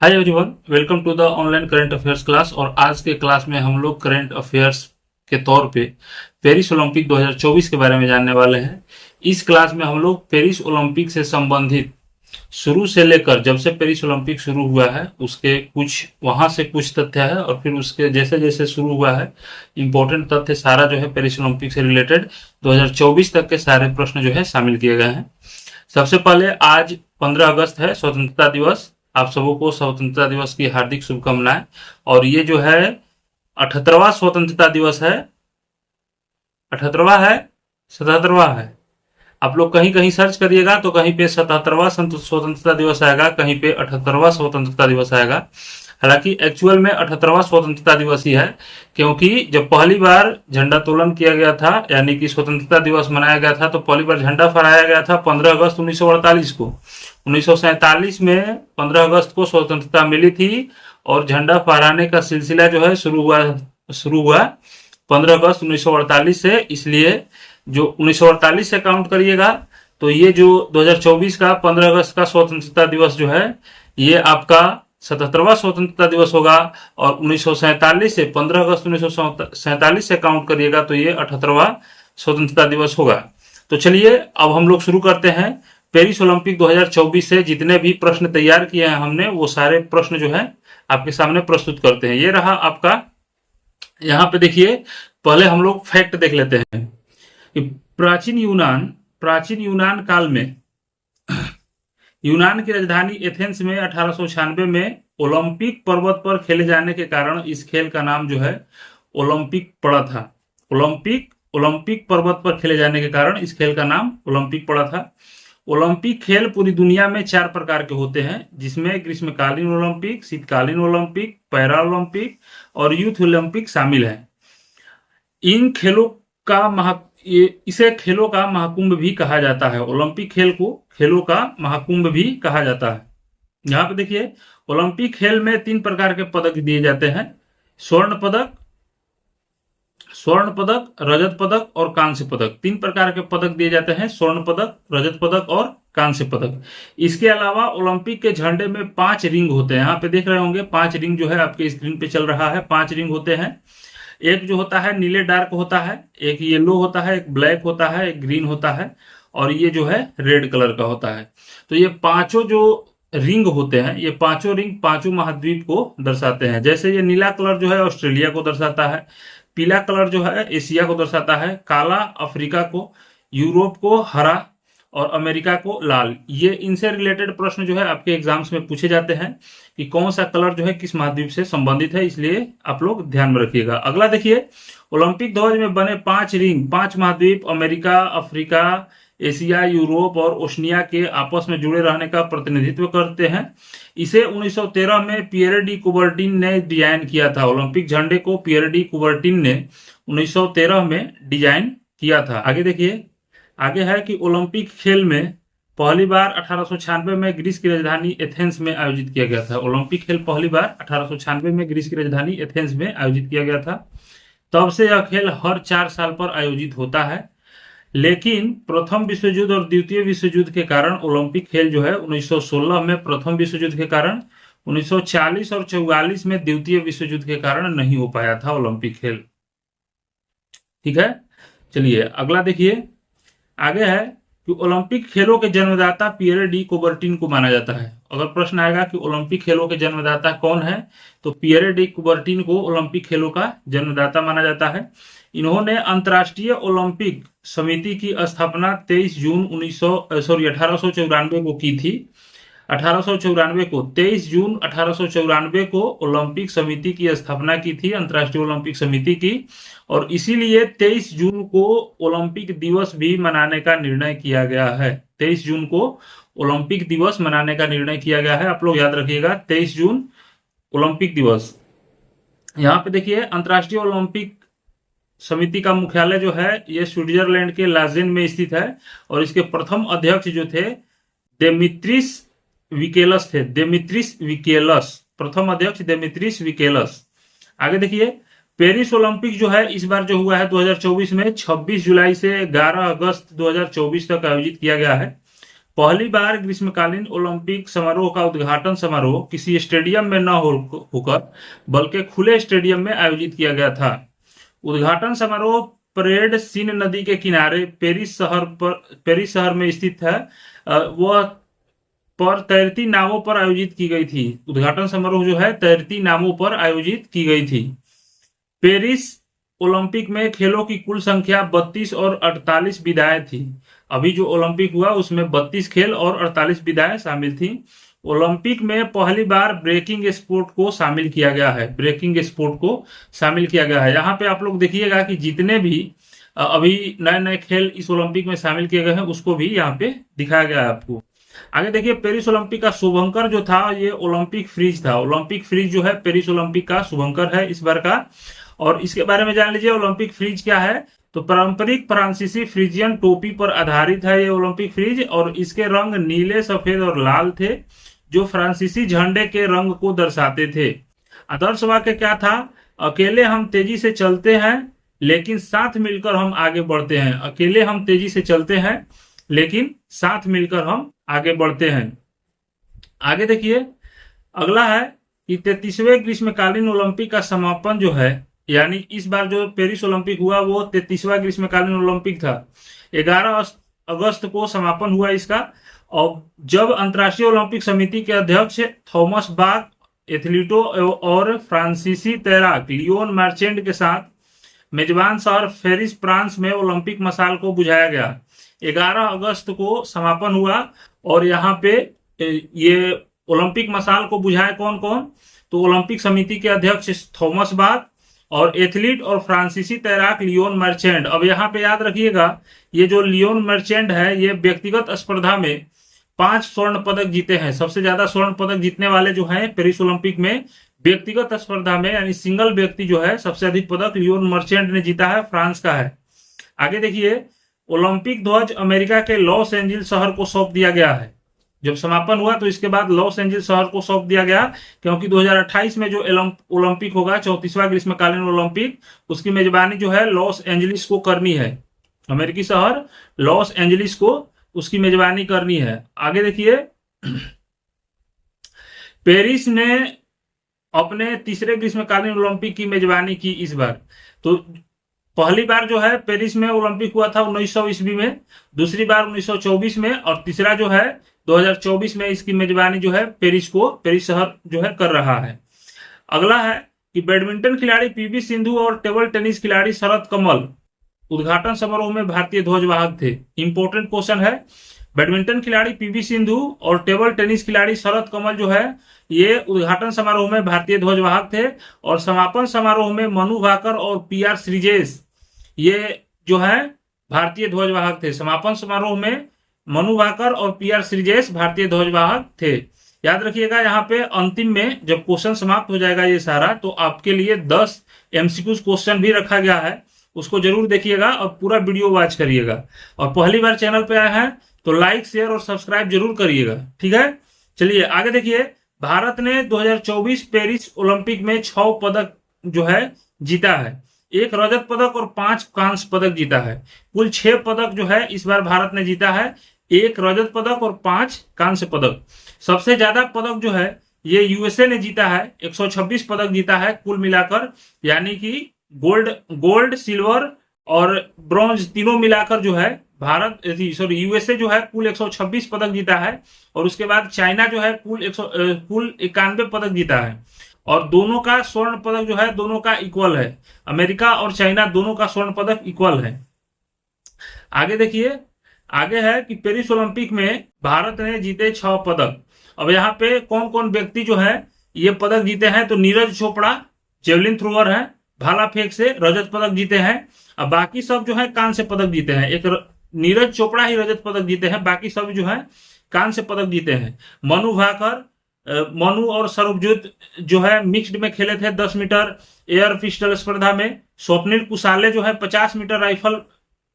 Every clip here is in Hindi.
Hi everyone, welcome to the online current affairs class. और आज के क्लास में हम लोग करंट अफेयर्स के तौर पे पेरिस ओलंपिक 2024 के बारे में जानने वाले हैं। इस क्लास में हम लोग पेरिस ओलंपिक से संबंधित शुरू से लेकर जब से पेरिस ओलंपिक शुरू हुआ है उसके कुछ वहां से कुछ तथ्य है और फिर उसके जैसे जैसे शुरू हुआ है इंपॉर्टेंट तथ्य सारा जो है पेरिस ओलंपिक से रिलेटेड 2024 तक के सारे प्रश्न जो है शामिल किए गए हैं। सबसे पहले आज 15 अगस्त है, स्वतंत्रता दिवस। आप सबों को स्वतंत्रता दिवस की हार्दिक शुभकामनाएं। और ये जो है 78वां स्वतंत्रता दिवस है। 78वां है, 77वां है। आप लोग कहीं कहीं सर्च करिएगा तो कहीं पे 77वां स्वतंत्रता दिवस आएगा, कहीं पे 78वां स्वतंत्रता दिवस आएगा। हालांकि एक्चुअल में 78वां स्वतंत्रता दिवस ही है, क्योंकि जब पहली बार झंडोत्तोलन किया गया था यानी कि स्वतंत्रता दिवस मनाया गया था तो पहली बार झंडा फहराया गया था 15 अगस्त 1948 को। 1947 में 15 अगस्त को स्वतंत्रता मिली थी और झंडा फहराने का सिलसिला जो है शुरू हुआ 15 अगस्त 1948 से। इसलिए जो 1948 से काउंट करिएगा तो ये जो 2024 का 15 अगस्त का स्वतंत्रता दिवस जो है ये आपका 77वां स्वतंत्रता दिवस होगा। और 1947 से 15 अगस्त 1947 से काउंट करिएगा तो ये 78वां स्वतंत्रता दिवस होगा। तो चलिए अब हम लोग शुरू करते हैं। पेरिस ओलंपिक 2024 से जितने भी प्रश्न तैयार किए हैं हमने वो सारे प्रश्न जो है आपके सामने प्रस्तुत करते हैं। ये रहा आपका, यहाँ पे देखिए पहले हम लोग फैक्ट देख लेते हैं कि प्राचीन यूनान काल में यूनान की राजधानी एथेंस में 1896 में ओलंपिक पर्वत पर खेले जाने के कारण इस खेल का नाम जो है ओलंपिक पड़ा था। ओलंपिक पर्वत पर खेले जाने के कारण इस खेल का नाम ओलंपिक पड़ा था। ओलंपिक खेल पूरी दुनिया में 4 प्रकार के होते हैं, जिसमें ग्रीष्मकालीन ओलंपिक, शीतकालीन ओलंपिक, पैरा ओलंपिक और यूथ ओलंपिक शामिल है। इन खेलों का इसे खेलों का महाकुंभ भी कहा जाता है। ओलंपिक खेल को खेलों का महाकुंभ भी कहा जाता है। यहाँ पे देखिए ओलंपिक खेल में 3 प्रकार के पदक दिए जाते हैं, स्वर्ण पदक, रजत पदक और कांस्य पदक। 3 प्रकार के पदक दिए जाते हैं, स्वर्ण पदक, रजत पदक और कांस्य पदक। इसके अलावा ओलंपिक के झंडे में 5 रिंग होते हैं। यहाँ पे देख रहे होंगे 5 रिंग जो है आपके स्क्रीन पे चल रहा है। 5 रिंग होते हैं। एक जो होता है नीले डार्क होता है, एक येलो होता है, एक ब्लैक होता है, एक ग्रीन होता है और ये जो है रेड कलर का होता है। तो ये पांचों जो रिंग होते हैं ये पांचों रिंग पांचों महाद्वीप को दर्शाते हैं। जैसे ये नीला कलर जो है ऑस्ट्रेलिया को दर्शाता है, पीला कलर जो है एशिया को दर्शाता है, काला अफ्रीका को, यूरोप को हरा और अमेरिका को लाल। ये इनसे रिलेटेड प्रश्न जो है आपके एग्जाम्स में पूछे जाते हैं कि कौन सा कलर जो है किस महाद्वीप से संबंधित है, इसलिए आप लोग ध्यान में रखिएगा। अगला देखिए ओलंपिक ध्वज में बने 5 रिंग 5 महाद्वीप अमेरिका, अफ्रीका, एशिया, यूरोप और ओशनिया के आपस में जुड़े रहने का प्रतिनिधित्व करते हैं। इसे 1913 में पियर डी कुबर्टिन ने डिजाइन किया था। ओलंपिक झंडे को पियर डी कुबर्टिन ने 1913 में डिजाइन किया था। आगे देखिए, आगे है कि ओलंपिक खेल में पहली बार 1896 में ग्रीस की राजधानी एथेंस में आयोजित किया गया था। ओलंपिक खेल पहली बार 1896 में ग्रीस की राजधानी एथेंस में आयोजित किया गया था। तब से यह खेल हर 4 साल पर आयोजित होता है, लेकिन प्रथम विश्व युद्ध और द्वितीय विश्व युद्ध के कारण ओलंपिक खेल जो है 1916 में प्रथम विश्व युद्ध के कारण, 1940 और 44 में द्वितीय विश्व युद्ध के कारण नहीं हो पाया था ओलंपिक खेल। ठीक है, चलिए अगला देखिए। आगे है कि ओलंपिक खेलों के जन्मदाता पियर डी कुबर्टिन को माना जाता है। अगर प्रश्न आएगा कि ओलंपिक खेलों के जन्मदाता कौन है तो पियर डी कुबर्टिन को ओलंपिक खेलों का जन्मदाता माना जाता है। इन्होंने अंतर्राष्ट्रीय ओलंपिक समिति की स्थापना 23 जून 1894 को की थी। 23 जून 1894 को ओलंपिक समिति की स्थापना की थी, अंतर्राष्ट्रीय ओलंपिक समिति की। और इसीलिए 23 जून को ओलंपिक दिवस भी मनाने का निर्णय किया गया है। 23 जून को ओलंपिक दिवस मनाने का निर्णय किया गया है। आप लोग याद रखिएगा 23 जून ओलंपिक दिवस। यहाँ पे देखिए अंतर्राष्ट्रीय ओलंपिक समिति का मुख्यालय जो है ये स्विट्जरलैंड के लाजेन में स्थित है और इसके प्रथम अध्यक्ष जो थे देमित्रिस विकेलस, प्रथम अध्यक्ष देमित्रिस विकेलस। आगे देखिए पेरिस ओलंपिक जो है इस बार जो हुआ है 2024 में 26 जुलाई से 11 अगस्त 2024 तक आयोजित किया गया है। पहली बार ग्रीष्मकालीन ओलंपिक समारोह का उद्घाटन समारोह किसी स्टेडियम में न होकर बल्कि खुले स्टेडियम में आयोजित किया गया था। उद्घाटन समारोह परेड सीन नदी के किनारे पेरिस शहर में स्थित है। वह पर तैरती नावों पर आयोजित की गई थी। उद्घाटन समारोह जो है तैरती नावों पर आयोजित की गई थी। पेरिस ओलंपिक में खेलों की कुल संख्या 32 और 48 विधाएं थी। अभी जो ओलंपिक हुआ उसमें 32 खेल और 48 विधाएं शामिल थी। ओलंपिक में पहली बार ब्रेकिंग स्पोर्ट को शामिल किया गया है। ब्रेकिंग स्पोर्ट को शामिल किया गया है। यहाँ पे आप लोग देखिएगा कि जितने भी अभी नए नए खेल इस ओलंपिक में शामिल किए गए हैं उसको भी यहाँ पे दिखाया गया है आपको। आगे देखिए, पेरिस ओलंपिक का शुभंकर जो था ये ओलंपिक फ्रीज था। ओलंपिक फ्रीज जो है पेरिस ओलंपिक का शुभंकर है इस बार का। और इसके बारे में जान लीजिए ओलंपिक फ्रीज क्या है। तो पारंपरिक फ्रांसीसी फ्रीजियन टोपी पर आधारित है ये ओलंपिक फ्रीज, और इसके रंग नीले, सफेद और लाल थे जो फ्रांसीसी झंडे के रंग को दर्शाते थे। आदर्श वाक्य क्या था? अकेले हम तेजी से चलते हैं लेकिन साथ मिलकर हम आगे बढ़ते हैं। अकेले हम तेजी से चलते हैं लेकिन साथ मिलकर हम आगे बढ़ते हैं। आगे देखिए, अगला है कि 33वें ग्रीष्मकालीन ओलंपिक का समापन जो है, यानी इस बार जो पेरिस ओलंपिक हुआ वो 33वां ग्रीष्मकालीन ओलंपिक था। 11 अगस्त को समापन हुआ इसका। और जब अंतर्राष्ट्रीय ओलंपिक समिति के अध्यक्ष थॉमस बाक, एथलीटों और फ्रांसीसी तैराक लियोन मार्चेंट के साथ मेजबान शहर पेरिस फ्रांस में ओलंपिक मशाल को बुझाया गया। 11 अगस्त को समापन हुआ। और यहाँ पे ये ओलंपिक मशाल को बुझाए कौन कौन? तो ओलंपिक समिति के अध्यक्ष थॉमस बाक और एथलीट और फ्रांसीसी तैराक लियोन मर्चेंट। अब यहाँ पे याद रखिएगा, ये जो लियोन मर्चेंट है ये व्यक्तिगत स्पर्धा में 5 स्वर्ण पदक जीते हैं। सबसे ज्यादा स्वर्ण पदक जीतने वाले जो हैं पेरिस ओलंपिक में व्यक्तिगत स्पर्धा में, यानी सिंगल व्यक्ति जो है सबसे अधिक पदक लियोन मर्चेंट ने जीता है, फ्रांस का है। आगे देखिए, ओलंपिक ध्वज अमेरिका के लॉस एंजिल्स शहर को सौंप दिया गया है। जब समापन हुआ तो इसके बाद लॉस एंजिल्स शहर को सौंप दिया गया, क्योंकि 2028 में जो ओलंपिक होगा 34वां ग्रीष्मकालीन ओलंपिक, उसकी मेजबानी जो है लॉस एंजलिस को करनी है। अमेरिकी शहर लॉस एंजलिस को उसकी मेजबानी करनी है। आगे देखिए, पेरिस ने अपने तीसरे ग्रीष्मकालीन ओलंपिक की मेजबानी की इस बार। तो पहली बार जो है पेरिस में ओलंपिक हुआ था 1900 ईस्वी में, दूसरी बार 1924 में, और तीसरा जो है 2024 में इसकी मेजबानी जो है पेरिस शहर जो है कर रहा है। अगला है कि बैडमिंटन खिलाड़ी पीवी सिंधु और टेबल टेनिस खिलाड़ी शरत कमल उद्घाटन समारोह में भारतीय ध्वजवाहक थे। इंपॉर्टेंट क्वेश्चन है। बैडमिंटन खिलाड़ी पीवी सिंधु और टेबल टेनिस खिलाड़ी शरत कमल जो है ये उद्घाटन समारोह में भारतीय ध्वजवाहक थे। और समापन समारोह में मनु भाकर और पीआर श्रीजेश ये जो है भारतीय ध्वजवाहक थे। समापन समारोह में मनु भाकर और पीआर श्रीजेश भारतीय ध्वजवाहक थे। याद रखिएगा, यहाँ पे अंतिम में जब क्वेश्चन समाप्त हो जाएगा ये सारा, तो आपके लिए 10 एमसीक्यूज क्वेश्चन भी रखा गया है, उसको जरूर देखिएगा और पूरा वीडियो वॉच करिएगा। और पहली बार चैनल पे आए हैं तो लाइक, शेयर और सब्सक्राइब जरूर करिएगा, ठीक है। चलिए आगे देखिए, भारत ने 2024 पेरिस ओलंपिक में 6 पदक जो है जीता है। 1 रजत पदक और 5 कांस्य पदक जीता है। कुल 6 पदक जो है इस बार भारत ने जीता है। 1 रजत पदक और 5 कांस्य पदक। सबसे ज्यादा पदक जो है ये यूएसए ने जीता है, 126 पदक जीता है कुल मिलाकर, यानी कि गोल्ड, सिल्वर और ब्रॉन्ज तीनों मिलाकर जो है यूएसए जो है कुल 126 पदक जीता है। और उसके बाद चाइना जो है कुल 91 पदक जीता है। और दोनों का स्वर्ण पदक जो है दोनों का इक्वल है। अमेरिका और चाइना दोनों का स्वर्ण पदक इक्वल है। आगे देखिए, आगे है कि पेरिस ओलंपिक में भारत ने जीते 6 पदक। अब यहाँ पे कौन कौन व्यक्ति जो है ये पदक जीते हैं, तो नीरज चोपड़ा जेवलिन थ्रोअर है, भाला फेंक से रजत पदक जीते हैं। अब बाकी सब जो है कांस्य पदक जीते हैं। एक नीरज चोपड़ा ही रजत पदक जीते हैं, बाकी सब जो है कांस्य पदक जीते हैं। मनु और सरबजीत जो है मिक्स्ड में खेले थे 10 मीटर एयर पिस्टल स्पर्धा में। स्वप्निल कुसाले जो है 50 मीटर राइफल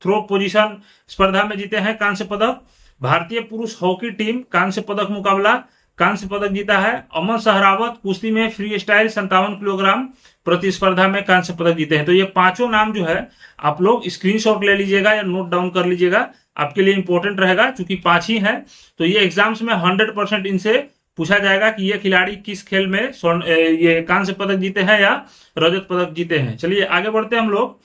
थ्रो पोजीशन स्पर्धा में जीते हैं कांस्य पदक। भारतीय पुरुष हॉकी टीम कांस्य पदक मुकाबला कांस्य पदक जीता है। अमन सहरावत कुश्ती में फ्री स्टाइल 57 किलोग्राम प्रतिस्पर्धा में कांस्य पदक जीते हैं। तो ये पांचों नाम जो है आप लोग स्क्रीनशॉट ले लीजिएगा या नोट डाउन कर लीजिएगा, आपके लिए इंपॉर्टेंट रहेगा, चूंकि 5 ही हैं। तो ये एग्जाम्स में 100% इनसे पूछा जाएगा कि ये खिलाड़ी किस खेल में स्वर्ण ये कांस्य पदक जीते हैं या रजत पदक जीते हैं। चलिए आगे बढ़ते हैं हम लोग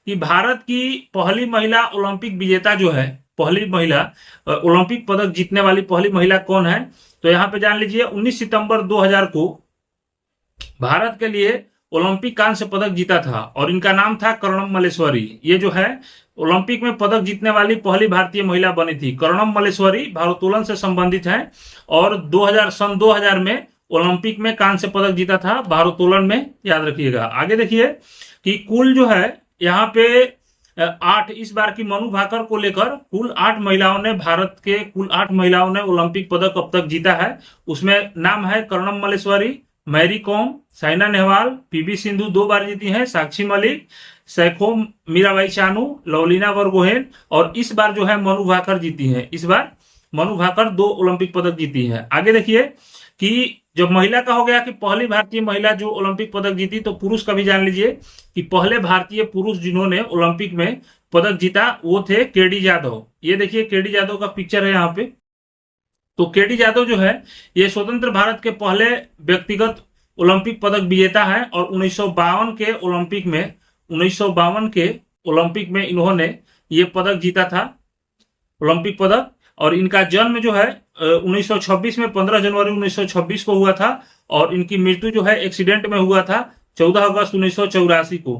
कि भारत की पहली महिला ओलंपिक विजेता जो है, पहली महिला ओलंपिक पदक जीतने वाली पहली महिला कौन है। तो यहाँ पे जान लीजिए 19 सितंबर 2000 को भारत के लिए ओलंपिक कांस्य पदक जीता था और इनका नाम था कर्णम मल्लेश्वरी। ये जो है ओलंपिक में पदक जीतने वाली पहली भारतीय महिला बनी थी। कर्णम मल्लेश्वरी भारोत्तोलन से संबंधित हैं और 2000 में ओलंपिक में कांस्य पदक जीता था भारोत्तोलन में, याद रखिएगा। आगे देखिए कि कुल जो है यहाँ पे 8 इस बार की मनु भाकर को लेकर कुल 8 महिलाओं ने, भारत के कुल 8 महिलाओं ने ओलंपिक पदक अब तक जीता है। उसमें नाम है कर्णम मल्लेश्वरी, मैरी कॉम, साइना नेहवाल, पीवी सिंधु 2 बार जीती हैं, साक्षी मलिक, सैखो मीराबाई चानू, लवलीना बरगोहेन और इस बार जो है मनु भाकर जीती हैं। इस बार मनु भाकर 2 ओलंपिक पदक जीती हैं। आगे देखिए कि जब महिला का हो गया कि पहली भारतीय महिला जो ओलंपिक पदक जीती, तो पुरुष का भी जान लीजिए कि पहले भारतीय पुरुष जिन्होंने ओलंपिक में पदक जीता वो थे केडी यादव। ये देखिए केडी यादव का पिक्चर है यहाँ पे। तो केडी यादव जो है ये स्वतंत्र भारत के पहले व्यक्तिगत ओलंपिक पदक विजेता है और 1952 के ओलंपिक में इन्होंने ये पदक जीता था, ओलंपिक पदक। और इनका जन्म जो है 1926 में 15 जनवरी 1926 को हुआ था और इनकी मृत्यु जो है एक्सीडेंट में हुआ था 14 अगस्त 1984 को।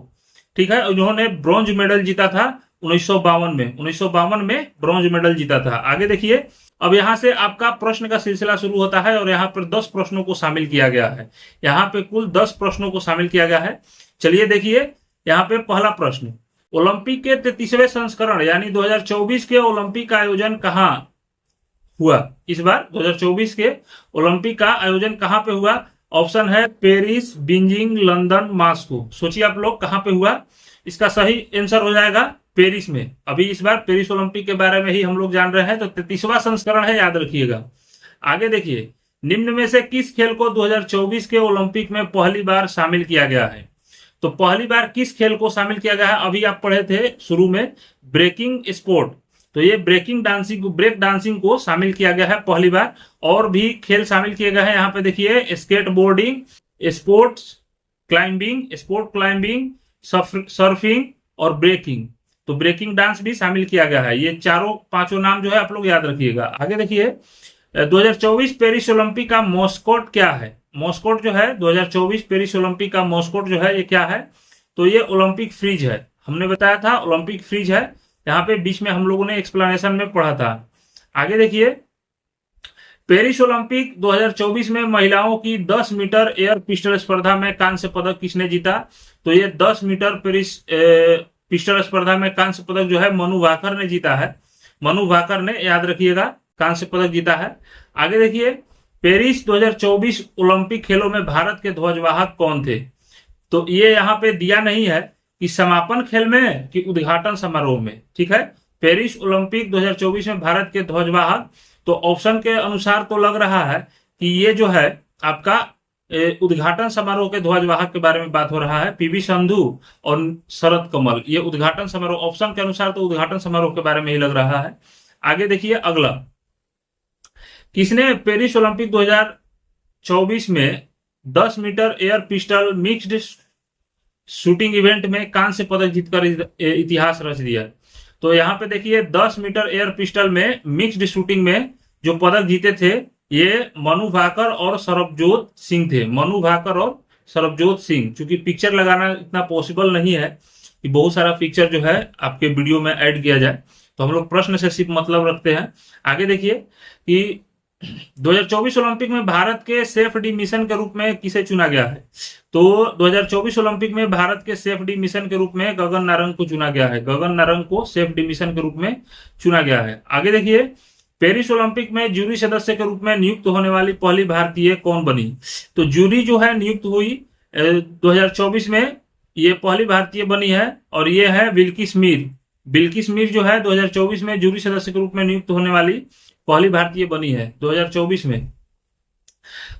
ठीक है, इन्होंने ब्रॉन्ज मेडल जीता था 1952 में ब्रॉन्ज मेडल जीता था। आगे देखिए, अब यहाँ से आपका प्रश्न का सिलसिला शुरू होता है और यहाँ पर 10 प्रश्नों को शामिल किया गया है। यहाँ पे कुल 10 प्रश्नों को शामिल किया गया है। चलिए देखिए, यहाँ पे पहला प्रश्न, ओलंपिक के 33वें संस्करण यानी 2024 के ओलंपिक का आयोजन कहाँ हुआ। इस बार 2024 के ओलंपिक का आयोजन कहाँ पे हुआ। ऑप्शन है पेरिस, बीजिंग, लंदन, मॉस्को। सोचिए आप लोग कहाँ पे हुआ। इसका सही आंसर हो जाएगा पेरिस में। अभी इस बार पेरिस ओलंपिक के बारे में ही हम लोग जान रहे हैं, तो 33वां संस्करण है, याद रखिएगा। आगे देखिए, निम्न में से किस खेल को 2024 के ओलंपिक में पहली बार शामिल किया गया है। तो पहली बार किस खेल को शामिल किया गया है, अभी आप पढ़े थे शुरू में ब्रेकिंग स्पोर्ट, तो ये ब्रेक डांसिंग को शामिल किया गया है पहली बार। और भी खेल शामिल किए गए हैं, यहाँ पे देखिए skateboarding, sport climbing, surfing और ब्रेकिंग। तो ब्रेकिंग डांस भी शामिल किया गया है। ये पांचों नाम जो है आप लोग याद रखिएगा। आगे देखिए, 2024 पेरिस ओलंपिक का मॉस्कोट क्या है। मॉस्कोट जो है 2024 पेरिस ओलंपिक का मॉस्कोट जो है ये क्या है, तो ये ओलंपिक फ्रीज है। हमने बताया था ओलंपिक फ्रीज है, यहाँ पे बीच में हम लोगों ने एक्सप्लेनेशन में पढ़ा था। आगे देखिए, पेरिस ओलंपिक 2024 में महिलाओं की 10 मीटर एयर पिस्टल स्पर्धा में कांस्य पदक किसने जीता। तो ये 10 मीटर पेरिस पिस्टल स्पर्धा में कांस्य पदक जो है मनु भाकर ने जीता है। मनु भाकर ने, याद रखिएगा, कांस्य पदक जीता है। आगे देखिए, पेरिस 2024 ओलंपिक खेलों में भारत के ध्वजवाहक कौन थे। तो ये यहाँ पे दिया नहीं है कि समापन खेल में कि उद्घाटन समारोह में। ठीक है, पेरिस ओलंपिक 2024 में भारत के ध्वजवाहक, तो ऑप्शन के अनुसार तो लग रहा है कि ये जो है आपका उद्घाटन समारोह के ध्वजवाहक के बारे में बात हो रहा है, पीवी संधू और शरद कमल। ये उद्घाटन समारोह, ऑप्शन के अनुसार तो उद्घाटन समारोह के बारे में ही लग रहा है। आगे देखिए अगला, किसने पेरिस ओलंपिक 2024 में 10 metre air pistol mixed shooting event में कांस्य पदक जीतकर इतिहास रच दिया। तो यहाँ पे देखिए 10 मीटर एयर पिस्टल में मिक्स्ड शूटिंग में जो पदक जीते थे ये मनु भाकर और सरबजोत सिंह थे। मनु भाकर और सरबजोत सिंह। चूंकि पिक्चर लगाना इतना पॉसिबल नहीं है कि बहुत सारा पिक्चर जो है आपके वीडियो में ऐड किया जाए, तो हम लोग प्रश्न से सिर्फ मतलब रखते हैं। आगे देखिए कि 2024 ओलंपिक में भारत के सेफ डी मिशन के रूप में किसे चुना गया है। तो 2024 ओलंपिक में भारत के सेफ डी मिशन के रूप में गगन नारंग को चुना गया है। गगन नारंग को सेफ डी मिशन के रूप में चुना गया है। आगे देखिए, पेरिस ओलंपिक में जूरी सदस्य के रूप में नियुक्त होने वाली पहली भारतीय कौन बनी। तो जूरी जो है नियुक्त हुई 2024 में, ये पहली भारतीय बनी है और ये है बिल्किस मीर। बिल्किस मीर जो है 2024 में जूरी सदस्य के रूप में नियुक्त होने वाली पहली भारतीय बनी है 2024 में।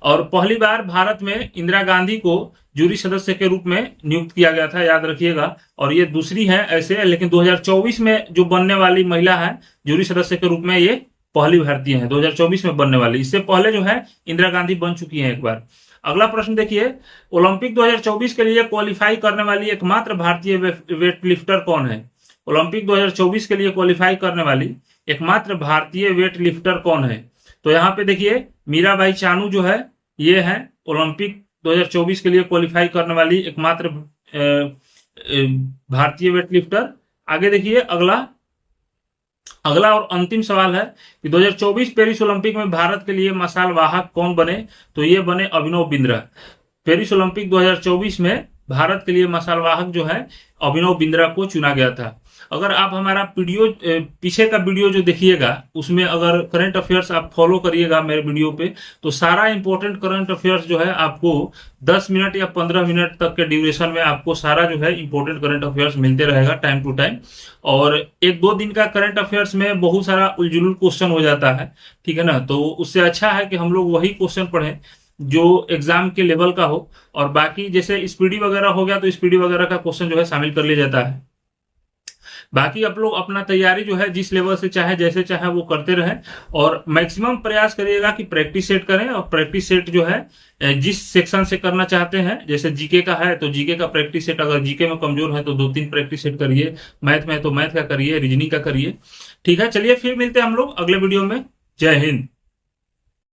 और पहली बार भारत में इंदिरा गांधी को जूरी सदस्य के रूप में नियुक्त किया गया था, याद रखिएगा। और ये दूसरी है ऐसे, लेकिन 2024 में जो बनने वाली महिला है जूरी सदस्य के रूप में, ये पहली भारतीय है 2024 में बनने वाली। इससे पहले जो है इंदिरा गांधी बन चुकी हैं एक बार। अगला प्रश्न देखिए, ओलंपिक 2024 के लिए क्वालिफाई करने वाली एकमात्र भारतीय वेट लिफ्टर कौन है? ओलंपिक 2024 के लिए क्वालिफाई करने वाली एकमात्र भारतीय वेट लिफ्टर कौन है? तो यहाँ पे देखिए मीराबाई चानू जो है ये है ओलंपिक 2024 के लिए क्वालिफाई करने वाली एकमात्र भारतीय वेट लिफ्टर। आगे देखिए अगला और अंतिम सवाल है कि 2024 पेरिस ओलंपिक में भारत के लिए मशाल वाहक कौन बने? तो ये बने अभिनव बिंद्रा। पेरिस ओलंपिक 2024 में भारत के लिए मशाल वाहक जो है अभिनव बिंद्रा को चुना गया था। अगर आप हमारा वीडियो पीछे का वीडियो जो देखिएगा उसमें अगर करंट अफेयर्स आप फॉलो करिएगा मेरे वीडियो पे, तो सारा इंपॉर्टेंट करंट अफेयर्स जो है आपको 10 मिनट या 15 मिनट तक के ड्यूरेशन में आपको सारा जो है इंपॉर्टेंट करंट अफेयर्स मिलते रहेगा टाइम टू टाइम। और 1-2 दिन का करंट अफेयर्स में बहुत सारा उलझुल क्वेश्चन हो जाता है, ठीक है ना। तो उससे अच्छा है कि हम लोग वही क्वेश्चन पढ़ें जो एग्जाम के लेवल का हो, और बाकी जैसे स्पीडी वगैरह हो गया तो स्पीडी वगैरह का क्वेश्चन जो है शामिल कर लिया जाता है। बाकी आप लोग अपना तैयारी जो है जिस लेवल से चाहे जैसे चाहे वो करते रहें, और मैक्सिमम प्रयास करिएगा कि प्रैक्टिस सेट करें। और प्रैक्टिस सेट जो है जिस सेक्शन से करना चाहते हैं, जैसे जीके का है तो जीके का प्रैक्टिस सेट, अगर जीके में कमजोर है तो 2-3 प्रैक्टिस सेट करिए, मैथ में तो मैथ का करिए, रीजनिंग का करिए, ठीक है। चलिए फिर मिलते हैं हम लोग अगले वीडियो में। जय हिंद।